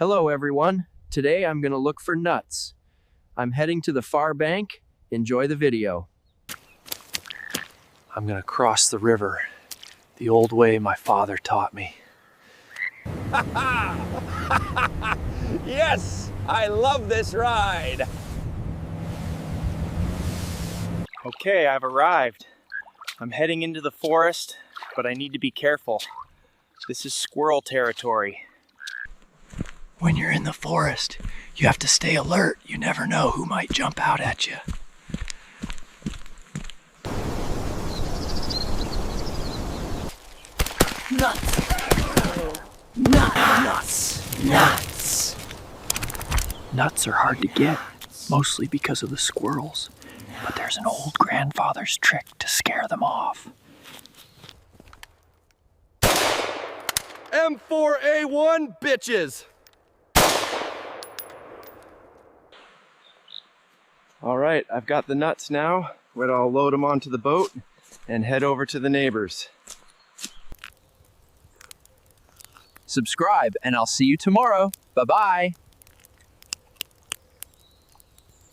Hello everyone, today I'm gonna look for nuts. I'm heading to the far bank, enjoy the video. I'm gonna cross the river, the old way my father taught me. Yes, I love this ride. Okay, I've arrived. I'm heading into the forest, but I need to be careful. This is squirrel territory. When you're in the forest, you have to stay alert. You never know who might jump out at you. Nuts! Nuts are hard to get, mostly because of the squirrels. But there's an old grandfather's trick to scare them off. M4A1 bitches. All right, I've got the nuts now. I'll load them onto the boat and head over to the neighbors. Subscribe, and I'll see you tomorrow. Bye-bye.